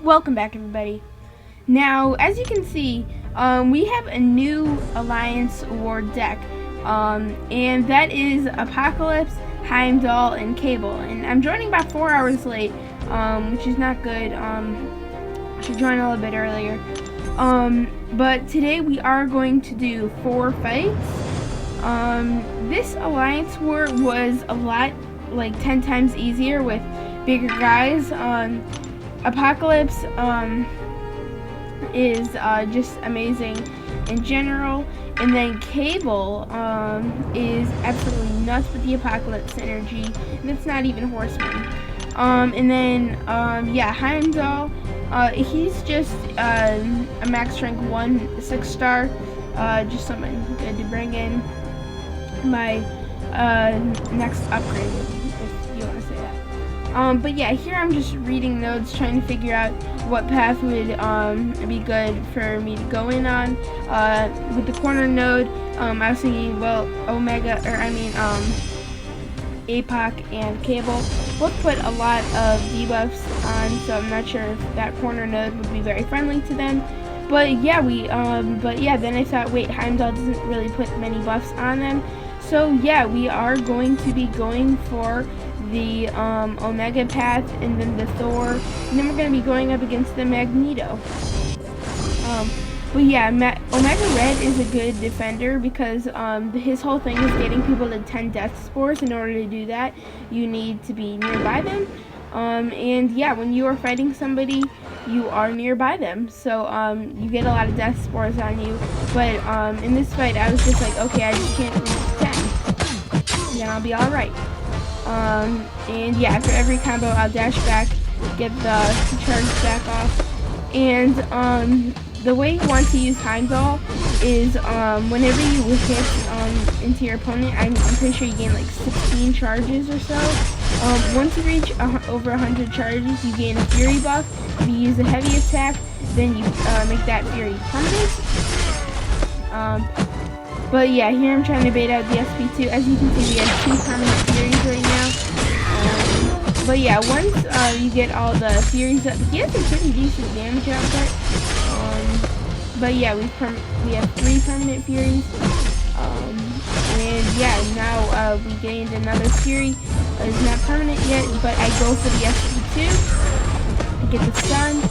Welcome back, everybody. Now, as you can see, we have a new Alliance War deck, and that is Apocalypse, Heimdall, and Cable. And I'm joining about 4 hours late, which is not good. I should join a little bit earlier. But today we are going to do 4 fights. This Alliance War was a lot, like 10 times easier with bigger guys. Apocalypse is just amazing in general, and then Cable is absolutely nuts with the Apocalypse energy, and it's not even Horseman. And then yeah, Heimdall, he's just a max rank 1 6-star, just something good to bring in my next upgrade, if you want to say that. But yeah, here I'm just reading notes, trying to figure out what path would be good for me to go in on. With the corner node, I was thinking, well, APOC and Cable both put a lot of debuffs on, so I'm not sure if that corner node would be very friendly to them. But yeah, then I thought, wait, Heimdall doesn't really put many buffs on them. So yeah, we are going to be going for the Omega path, and then the Thor, and then we're going to be going up against the Magneto. But yeah, Omega Red is a good defender because his whole thing is getting people to 10 death spores. In order to do that, you need to be nearby them. And yeah, when you are fighting somebody, you are nearby them, so you get a lot of death spores on you. But in this fight, I was just like, okay, I just can't reach 10, then I'll be alright. And yeah, after every combo, I'll dash back, get the charge back off. And the way you want to use Heimdall is whenever you hit into your opponent, I'm pretty sure you gain like 16 charges or so. Once you reach over 100 charges, you gain a Fury buff. If you use a heavy attack, then you make that Fury permanent. But yeah, here I'm trying to bait out the SP2. As you can see, we have 2 permanent Furies right now. But yeah, once you get all the Furies up, he has a pretty decent damage output. But yeah, we have 3 permanent Furies. And yeah, now we gained another Fury. It's not permanent yet, but I go for the SP2. I get the stun.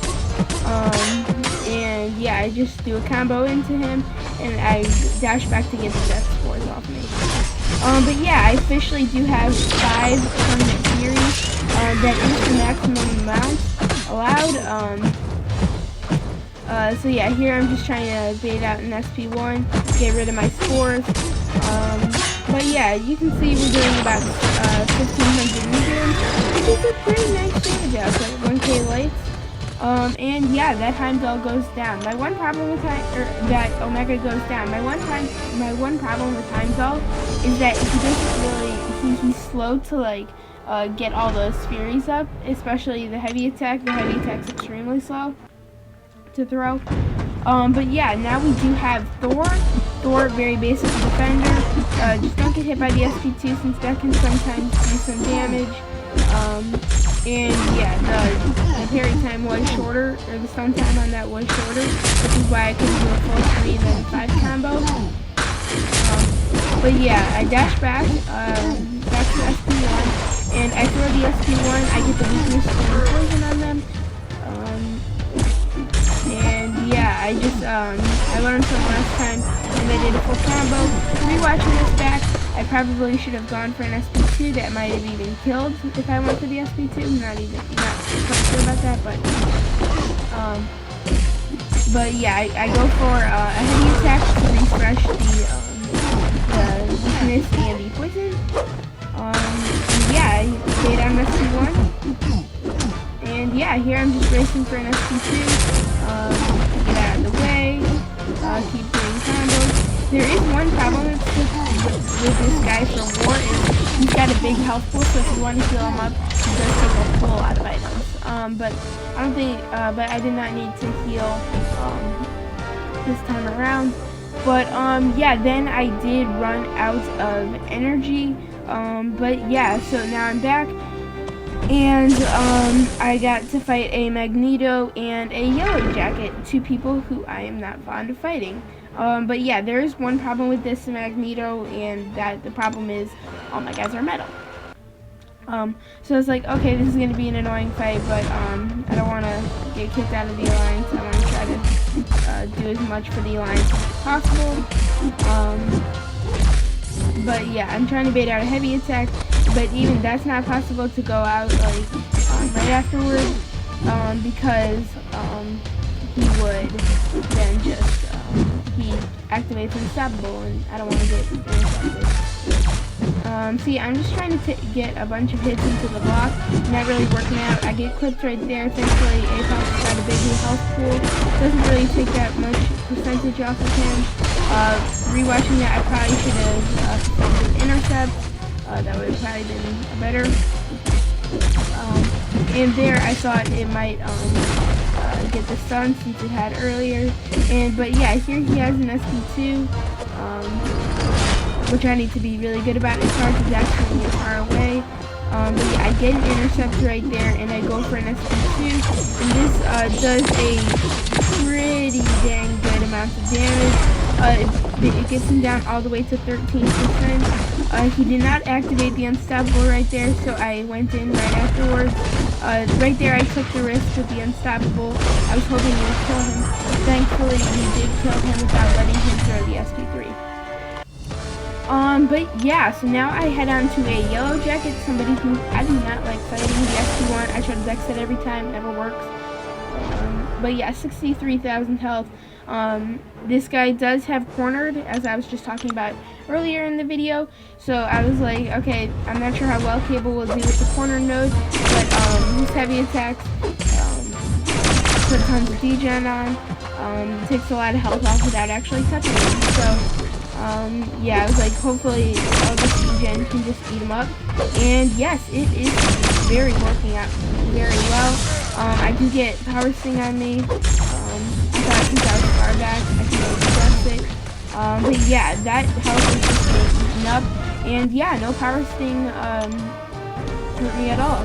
And yeah, I just do a combo into him, and I dash back to get the death spores off me. But yeah, I officially do have 5 permanent Furies. That is the maximum amount allowed. So yeah, here I'm just trying to bait out an SP1, get rid of my spores. But yeah, you can see we're doing about 1,500 mediums, which is a pretty nice damage output, 1k lights. And yeah, that Heimdall goes down. My one problem with that Omega goes down. My one problem with Heimdall is that he doesn't really, he's slow to like get all those Furies up, especially the heavy attack. The heavy attack's extremely slow to throw. But yeah, now we do have Thor. Thor, very basic defender. Just don't get hit by the SP2 since that can sometimes do some damage. And yeah, the parry time was shorter, or the stun time on that was shorter, which is why I couldn't do a full 3 and then 5 combo. But yeah, I dash back to SP1, and I throw the SP1, I get the weakness and poison on them. And yeah, I just, I learned from last time, and I did a full combo. Rewatching this back, I probably should have gone for an SP2. That might have even killed if I went for the SP2. Not quite sure about that, but yeah, I go for a heavy attack to refresh the weakness and the poison. Yeah, I stayed on SP1. And yeah, here I'm just racing for an SP2. Get out of the way. Keep doing combos. There is one problem with this guy for War is he's got a big health pool, so if you want to heal him up, he does take a whole lot of items. But I don't think, but I did not need to heal this time around. But yeah, then I did run out of energy. But yeah, so now I'm back. And I got to fight a Magneto and a Yellowjacket, two people who I am not fond of fighting. But yeah, there is one problem with this Magneto, and that the problem is all my guys are metal. So it's like, okay, this is going to be an annoying fight, but I don't want to get kicked out of the alliance. I want to try to do as much for the alliance as possible. But yeah, I'm trying to bait out a heavy attack, but even that's not possible to go out like right afterward, because he would then just he activates unstoppable, and I don't want to get interrupted. See, I'm just trying to get a bunch of hits into the block, not really working out. I get clipped right there. Thankfully, Apox got a big new health pool. Doesn't really take that much percentage off of him. Rewatching that, I probably should have performed intercept. That would have probably been better. And there, I thought it might get the stun since it had earlier. But yeah, here he has an SP2. Which I need to be really good about. It's hard to actually get far away. But yeah, I get an intercept right there, and I go for an SP2. And this does a pretty dang good amount of damage. It gets him down all the way to 13%. He did not activate the unstoppable right there, so I went in right afterwards. Right there, I took the risk with the unstoppable. I was hoping he would kill him. Thankfully, he did kill him without letting him throw the SP3. But yeah, so now I head on to a Yellowjacket, somebody who I do not like fighting. The SP1, I try to dex it every time, never works. But yeah, 63,000 health. This guy does have cornered, as I was just talking about earlier in the video. So I was like, okay, I'm not sure how well Cable will do with the corner node, but his heavy attacks put tons of degen on. Takes a lot of health off without actually touching him. So yeah, I was like, hopefully all this degen can just eat him up. And yes, it is very working out very well. I do get power sting on me. I thought since I was far back, I can maybe it. But yeah, that health is just getting eaten up. And yeah, no power sting hurt me at all.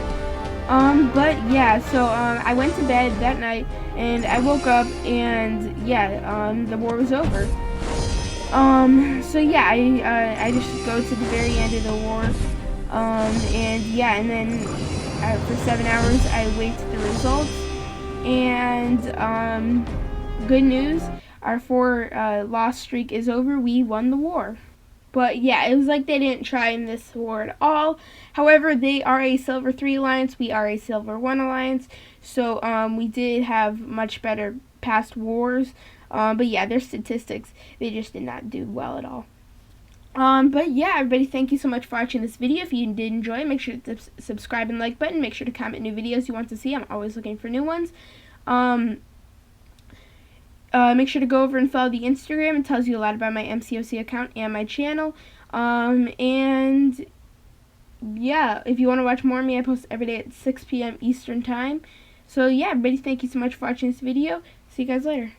But yeah, so I went to bed that night, and I woke up, and yeah, the war was over. So yeah, I just go to the very end of the war, and yeah, and then for 7 hours I wait the results, and good news, our 4 loss streak is over. We won the war. But yeah, it was like they didn't try in this war at all. However, they are a Silver 3 alliance, we are a Silver 1 alliance, so we did have much better past wars. But yeah, their statistics, they just did not do well at all. But yeah, everybody, thank you so much for watching this video. If you did enjoy, make sure to subscribe and like button. Make sure to comment new videos you want to see. I'm always looking for new ones. Make sure to go over and follow the Instagram. It tells you a lot about my MCOC account and my channel. And yeah, if you want to watch more of me, I post every day at 6 p.m. Eastern Time. So yeah, everybody, thank you so much for watching this video. See you guys later.